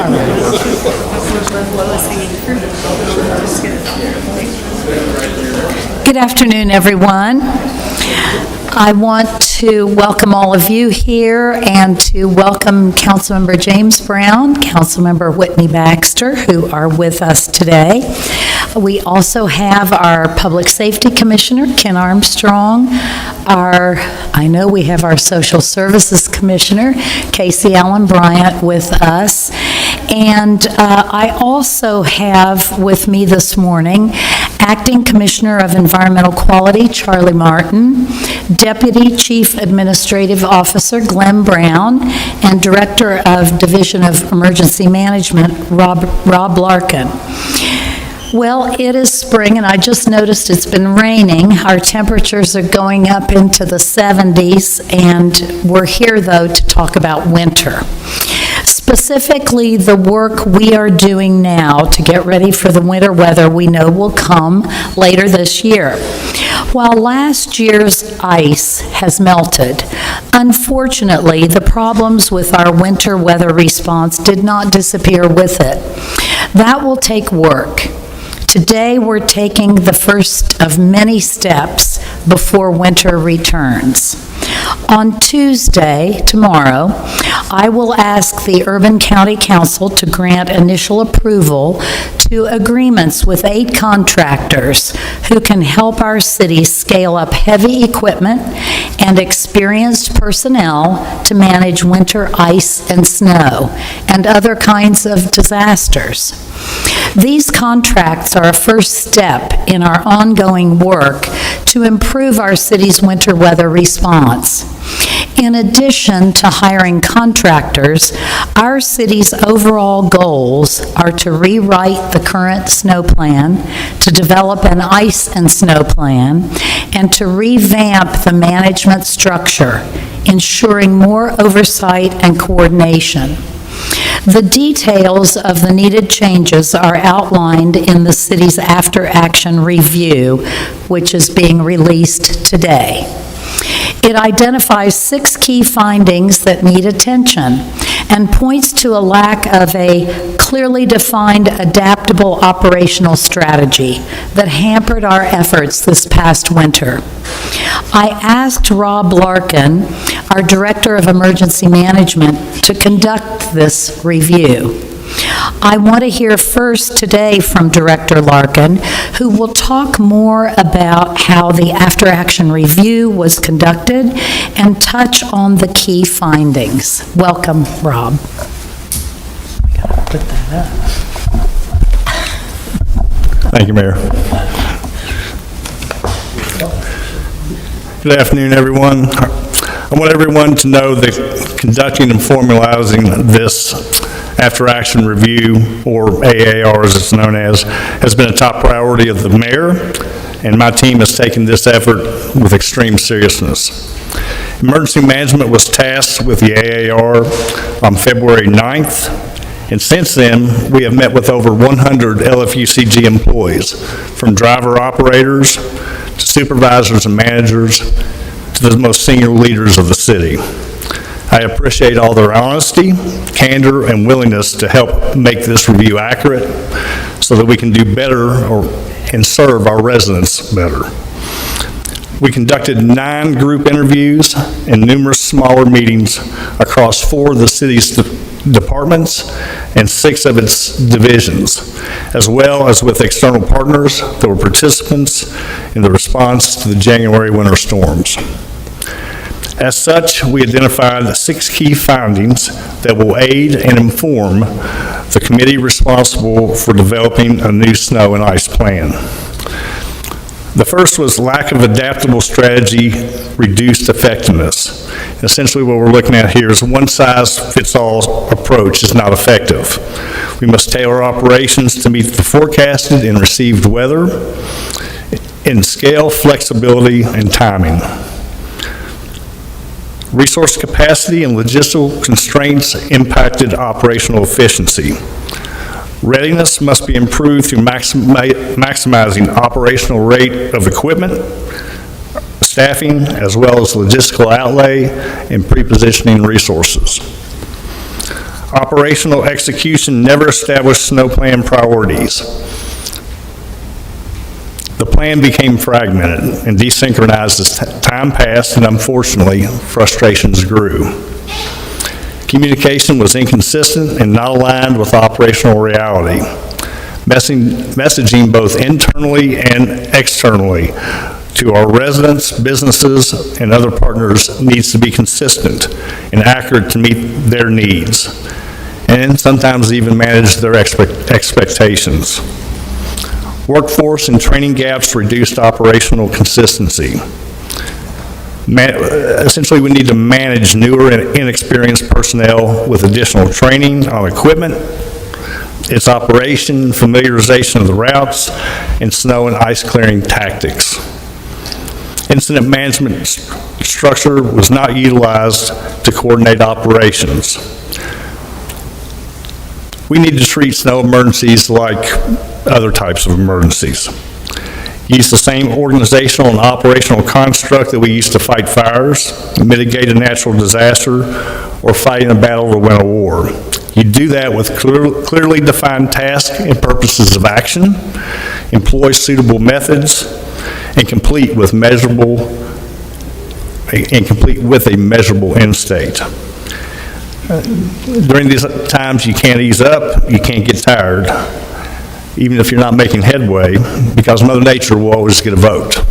Good afternoon, everyone. I want to welcome all of you here and to welcome Councilmember James Brown, Councilmember Whitney Baxter, who are with us today. We also have our Public Safety Commissioner, Ken Armstrong. I know we have our Social Services Commissioner, Casey Allen Bryant, with us. And I also have with me this morning Acting Commissioner of Environmental Quality, Charlie Martin, Deputy Chief Administrative Officer, Glenn Brown, and Director of Division of Emergency Management, Rob Larkin. Well, it is spring, and I just noticed it's been raining. Our temperatures are going up into the 70s, and we're here, though, to talk about winter. Specifically, the work we are doing now to get ready for the winter weather we know will come later this year. While last year's ice has melted, unfortunately, the problems with our winter weather response did not disappear with it. That will take work. Today, we're taking the first of many steps before winter returns. On Tuesday, tomorrow, I will ask the Urban County Council to grant initial approval to agreements with 8 contractors who can help our city scale up heavy equipment and experienced personnel to manage winter ice and snow and other kinds of disasters. These contracts are a first step in our ongoing work to improve our city's winter weather response. In addition to hiring contractors, our city's overall goals are to rewrite the current snow plan, to develop an ice and snow plan, and to revamp the management structure, ensuring more oversight and coordination. The details of the needed changes are outlined in the city's after-action review, which is being released today. It identifies 6 key findings that need attention and points to a lack of a clearly defined, adaptable operational strategy that hampered our efforts this past winter. I asked Rob Larkin, our Director of Emergency Management, to conduct this review. I want to hear first today from Director Larkin, who will talk more about how the after-action review was conducted and touch on the key findings. Welcome, Rob. We gotta put that up. Thank you, Mayor. Good afternoon, everyone. I want everyone to know that conducting and formalizing this after-action review, or AAR as it's known as, has been a top priority of the mayor, and my team has taken this effort with extreme seriousness. Emergency Management was tasked with the AAR on February 9th, and since then, we have met with over 100 LFUCG employees, from driver operators to supervisors and managers to the most senior leaders of the city. I appreciate all their honesty, candor, and willingness to help make this review accurate so that we can do better and serve our residents better. We conducted 9 group interviews and numerous smaller meetings across 4 of the city's departments and 6 of its divisions, as well as with external partners that were participants in the response to the January winter storms. As such, we identified 6 key findings that will aid and inform the committee responsible for developing a new snow and ice plan. The first was lack of adaptable strategy, reduced effectiveness. Essentially what we're looking at here is one-size-fits-all approach is not effective. We must tailor operations to meet the forecasted and received weather in scale, flexibility, and timing. Resource capacity and logistical constraints impacted operational efficiency. Readiness must be improved through maximizing operational rate of equipment, staffing, as well as logistical outlay and pre-positioning resources. Operational execution never established snow plan priorities. The plan became fragmented and desynchronized as time passed, and unfortunately, frustrations grew. Communication was inconsistent and not aligned with operational reality. Messaging both internally and externally to our residents, businesses, and other partners needs to be consistent and accurate to meet their needs, and sometimes even manage their expectations. Workforce and training gaps reduced operational consistency. Essentially, we need to manage newer and inexperienced personnel with additional training on equipment, its operation, familiarization of the routes, and snow and ice clearing tactics. Incident management structure was not utilized to coordinate operations. We need to treat snow emergencies like other types of emergencies. Use the same organizational and operational construct that we use to fight fires, mitigate a natural disaster, or fight in a battle or win a war. You do that with clearly defined tasks and purposes of action, employ suitable methods, and complete with a measurable end state. During these times, you can't ease up, you can't get tired, even if you're not making headway, because Mother Nature will always get a vote.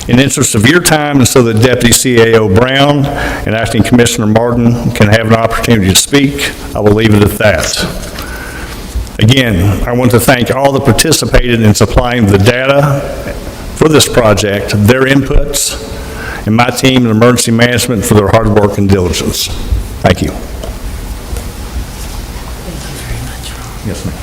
In the interest of your time, and so that Deputy CAO Brown and Acting Commissioner Martin can have an opportunity to speak, I will leave it at that. Again, I want to thank all that participated in supplying the data for this project, their inputs, and my team in emergency management for their hard work and diligence. Thank you. Yes, ma'am.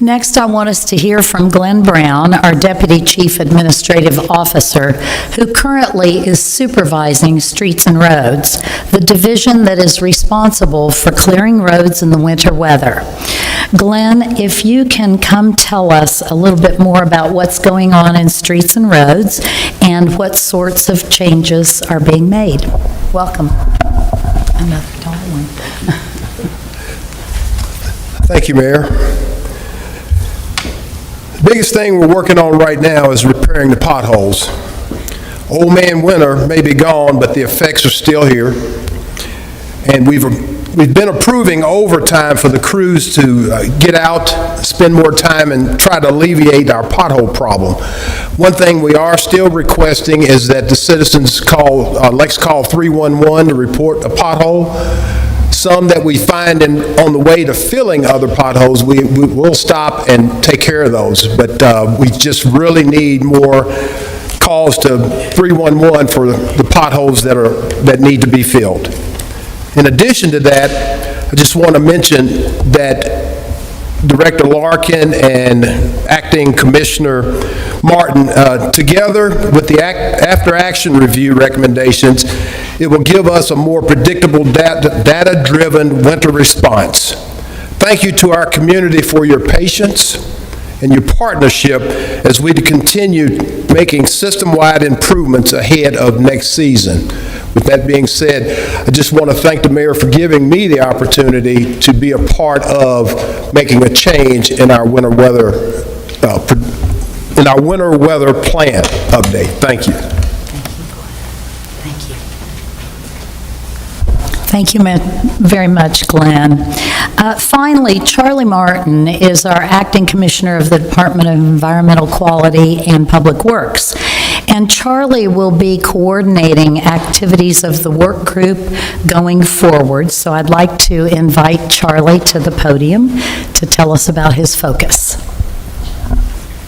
Next, I want us to hear from Glenn Brown, our Deputy Chief Administrative Officer, who currently is supervising Streets and Roads, the division that is responsible for clearing roads in the winter weather. Glenn, if you can come tell us a little bit more about what's going on in Streets and Roads and what sorts of changes are being made. Welcome. Another tall one. Thank you, Mayor. The biggest thing we're working on right now is repairing the potholes. Old man winter may be gone, but the effects are still here. And we've been approving overtime for the crews to get out, spend more time, and try to alleviate our pothole problem. One thing we are still requesting is that the citizens call, let's call 311 to report a pothole. Some that we find on the way to filling other potholes, we will stop and take care of those. But we just really need more calls to 311 for the potholes that need to be filled. In addition to that, I just want to mention that Director Larkin and Acting Commissioner Martin, together with the after-action review recommendations, it will give us a more predictable data-driven winter response. Thank you to our community for your patience and your partnership as we continue making system-wide improvements ahead of next season. With that being said, I just want to thank the mayor for giving me the opportunity to be a part of making a change in our winter weather plan update. Thank you. Thank you very much, Glenn. Finally, Charlie Martin is our Acting Commissioner of the Department of Environmental Quality and Public Works. And Charlie will be coordinating activities of the work group going forward. So I'd like to invite Charlie to the podium to tell us about his focus.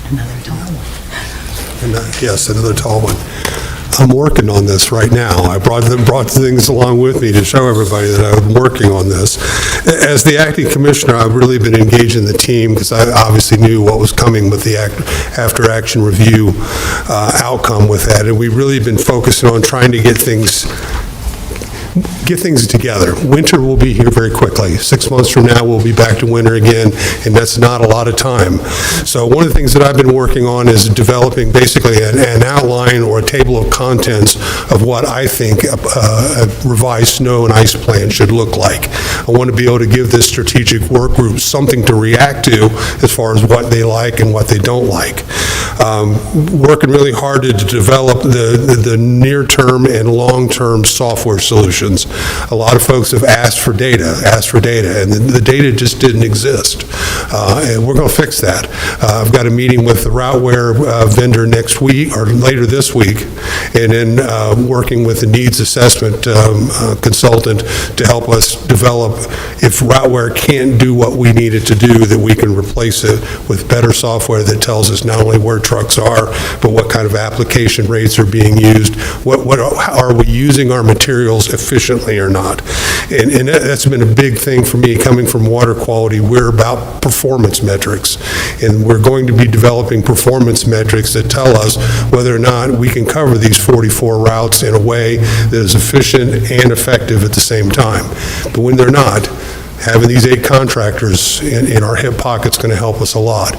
Another tall one. Yes, another tall one. I'm working on this right now. I brought things along with me to show everybody that I'm working on this. As the acting commissioner, I've really been engaging the team because I obviously knew what was coming with the after-action review outcome with that, and we've really been focusing on trying to get things get things together. Winter will be here very quickly. 6 months from now, we'll be back to winter again, and that's not a lot of time. So one of the things that I've been working on is developing basically an outline or a table of contents of what I think a revised snow and ice plan should look like. I want to be able to give this strategic work group something to react to as far as what they like and what they don't like. Working really hard to develop the near-term and long-term software solutions. A lot of folks have asked for data, and the data just didn't exist. And we're going to fix that. I've got a meeting with the Routeware vendor next week, or later this week, and then working with the needs assessment consultant to help us develop, if Routeware can't do what we need it to do, that we can replace it with better software that tells us not only where trucks are, but what kind of application rates are being used, are we using our materials efficiently or not. And that's been a big thing for me coming from water quality. We're about performance metrics, and we're going to be developing performance metrics that tell us whether or not we can cover these 44 routes in a way that is efficient and effective at the same time. But when they're not, having these 8 contractors in our hip pocket's going to help us a lot.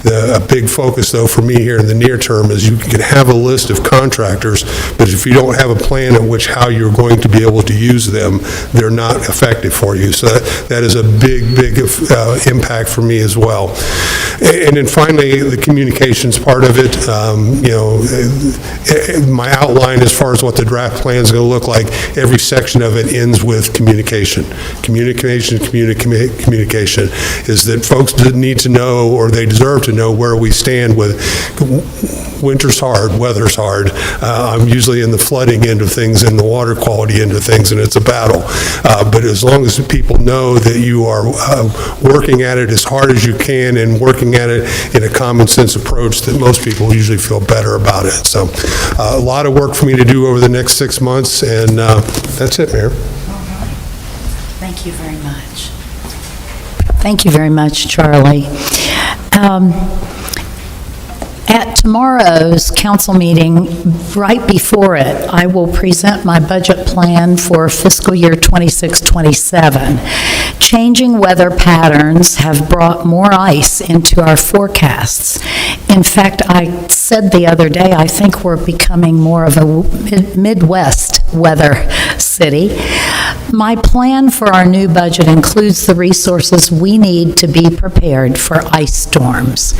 A big focus, though, for me here in the near term is you can have a list of contractors, but if you don't have a plan in which how you're going to be able to use them, they're not effective for you. So that is a big impact for me as well. And then finally, the communications part of it, my outline as far as what the draft plan is going to look like, every section of it ends with communication. Communication is that folks need to know, or they deserve to know, where we stand with winter's hard, weather's hard. I'm usually in the flooding end of things and the water quality end of things, and it's a battle. But as long as people know that you are working at it as hard as you can and working at it in a common sense approach, that most people usually feel better about it. So a lot of work for me to do over the next 6 months, and that's it, Mayor. Thank you very much. Thank you very much, Charlie. At tomorrow's council meeting, right before it, I will present my budget plan for fiscal year 26-27. Changing weather patterns have brought more ice into our forecasts. In fact, I said the other day, I think we're becoming more of a Midwest weather city. My plan for our new budget includes the resources we need to be prepared for ice storms.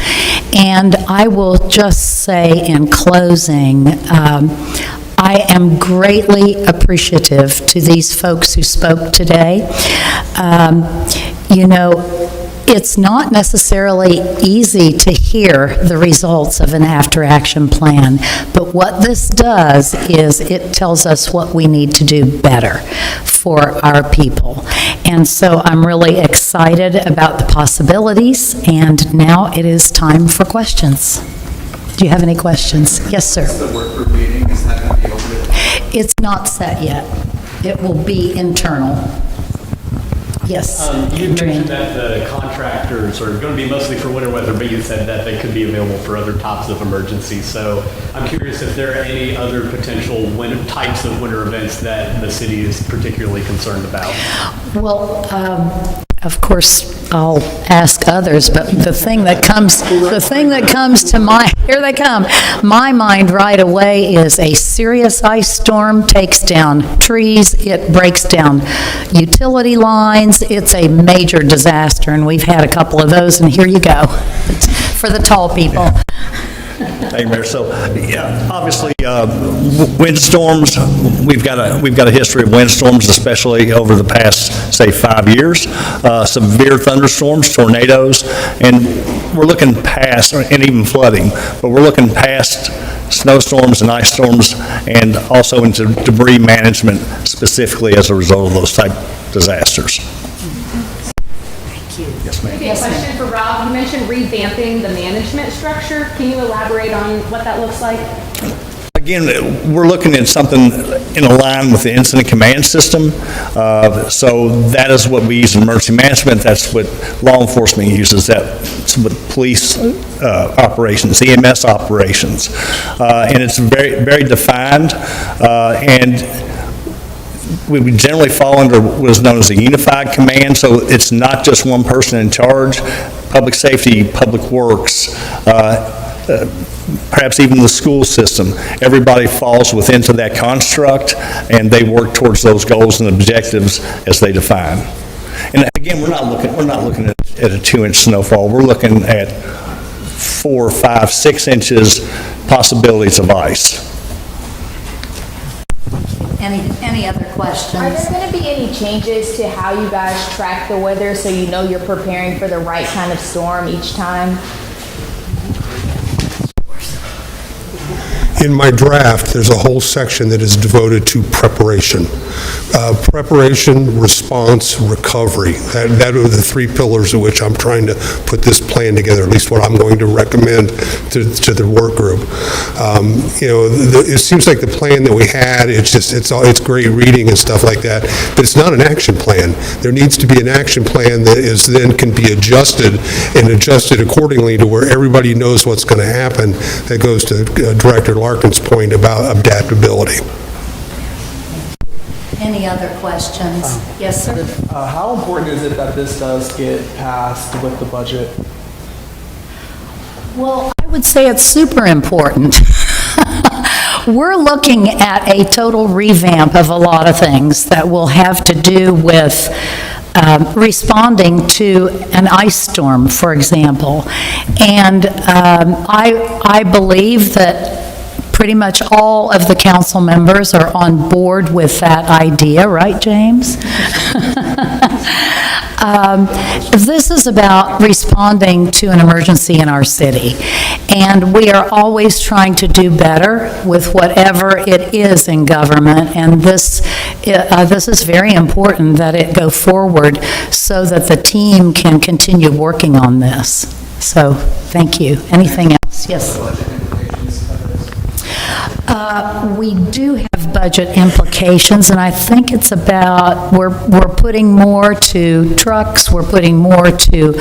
And I will just say in closing, I am greatly appreciative to these folks who spoke today. It's not necessarily easy to hear the results of an after-action plan, but what this does is it tells us what we need to do better for our people. And so I'm really excited about the possibilities, and now it is time for questions. Do you have any questions? Yes, sir. The work group meeting, is that going to be open? It's not set yet. It will be internal. Yes. You mentioned that the contractors are going to be mostly for winter weather, but you said that they could be available for other types of emergencies. So I'm curious if there are any other potential types of winter events that the city is particularly concerned about. Well, of course, I'll ask others, but the thing that comes to my mind right away is a serious ice storm takes down trees, it breaks down utility lines, it's a major disaster, and we've had a couple of those, and here you go, for the tall people. Thank you, Mayor. So, yeah, obviously, windstorms, we've got a history of windstorms, especially over the past, say, 5 years. Severe thunderstorms, tornadoes, and we're looking past, and even flooding, but we're looking past snowstorms and ice storms, and also into debris management specifically as a result of those type disasters. Yes, ma'am. Maybe a question for Rob. You mentioned revamping the management structure. Can you elaborate on what that looks like? Again, we're looking at something in line with the incident command system. So that is what we use in emergency management. That's what law enforcement uses. That's what police operations, EMS operations. And it's very, very defined. And we generally fall under what is known as a unified command, so it's not just one person in charge. Public safety, public works, perhaps even the school system, everybody falls within to that construct, and they work towards those goals and objectives as they define. And again, we're not looking at a 2-inch snowfall. We're looking at 4, 5, 6 inches possibilities of ice. Any other questions? Are there going to be any changes to how you guys track the weather so you know you're preparing for the right kind of storm each time? In my draft, there's a whole section that is devoted to preparation. Preparation, response, recovery. That are the 3 pillars of which I'm trying to put this plan together, at least what I'm going to recommend to the work group. It seems like the plan that we had, it's great reading and stuff like that, but it's not an action plan. There needs to be an action plan that then can be adjusted accordingly to where everybody knows what's going to happen. That goes to Director Larkin's point about adaptability. Any other questions? Yes, sir. How important is it that this does get passed with the budget? Well, I would say it's super important. We're looking at a total revamp of a lot of things that will have to do with responding to an ice storm, for example. And I believe that pretty much all of the council members are on board with that idea, right, James? This is about responding to an emergency in our city, and we are always trying to do better with whatever it is in government, and this is very important that it go forward so that the team can continue working on this. So, thank you. Anything else? Yes? We do have budget implications, and I think it's about, we're putting more to trucks, we're putting more to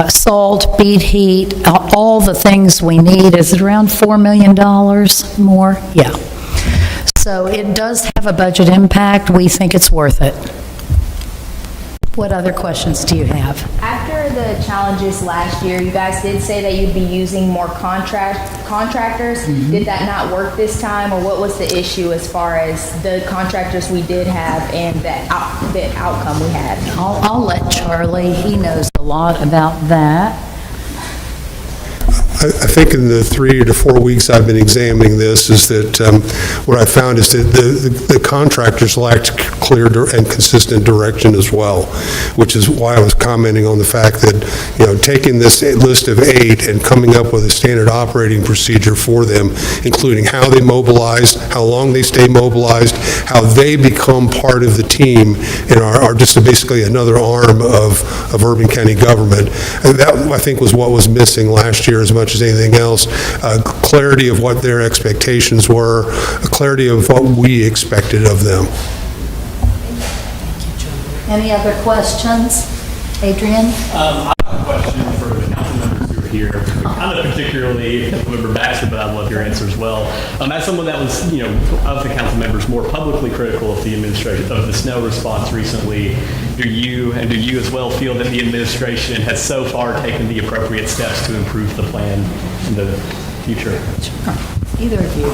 salt, beat heat, all the things we need. Is it around $4 million more? Yeah. So it does have a budget impact. We think it's worth it. What other questions do you have? After the challenges last year, you guys did say that you'd be using more contractors. Did that not work this time, or what was the issue as far as the contractors we did have and the outcome we had? I'll let Charlie, he knows a lot about that. I think in the 3 to 4 weeks I've been examining this is that what I found is that the contractors lacked clear and consistent direction as well, which is why I was commenting on the fact that, taking this list of 8 and coming up with a standard operating procedure for them, including how they mobilize, how long they stay mobilized, how they become part of the team and are just basically another arm of Urban County government. And that, I think, was what was missing last year as much as anything else. Clarity of what their expectations were, clarity of what we expected of them. Any other questions? Adrian? I have a question for the council members who are here. I'm not particularly Councilmember Baxter, but I'd love your answer as well. As someone that was, of the council members, more publicly critical of the administration, of the snow response recently, do you as well feel that the administration has so far taken the appropriate steps to improve the plan in the future? Sure. Either of you.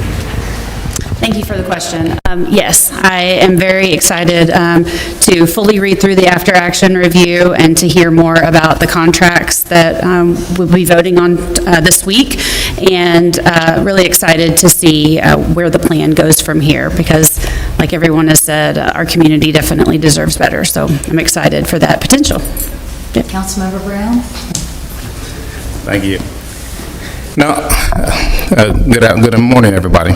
Thank you for the question. Yes, I am very excited to fully read through the after-action review and to hear more about the contracts that we'll be voting on this week, and really excited to see where the plan goes from here, because like everyone has said, our community definitely deserves better, so I'm excited for that potential. Yeah. Councilmember Brown? Thank you. Now, good morning, everybody.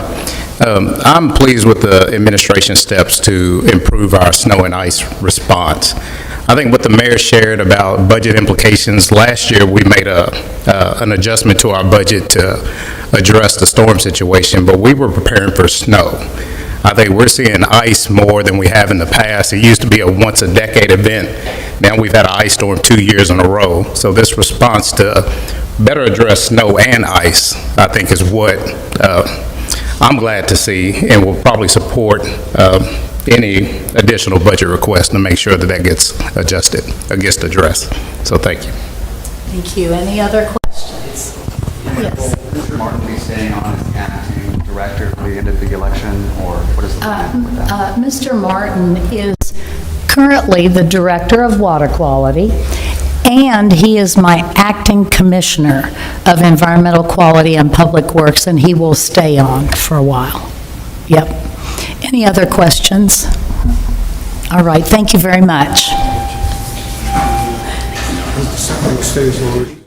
I'm pleased with the administration steps to improve our snow and ice response. I think what the mayor shared about budget implications, last year we made an adjustment to our budget to address the storm situation, but we were preparing for snow. I think we're seeing ice more than we have in the past. It used to be a once-a-decade event. Now we've had an ice storm 2 years in a row. So this response to better address snow and ice, I think, is what I'm glad to see, and will probably support any additional budget requests to make sure that that gets adjusted, or gets addressed. So thank you. Thank you. Any other questions? Yes. Will Mr. Martin be staying on as acting director for the end of the election, or what is the plan with that? Mr. Martin is currently the Director of Water Quality, and he is my acting Commissioner of Environmental Quality and Public Works, and he will stay on for a while. Yep. Any other questions? All right, thank you very much. Stays on.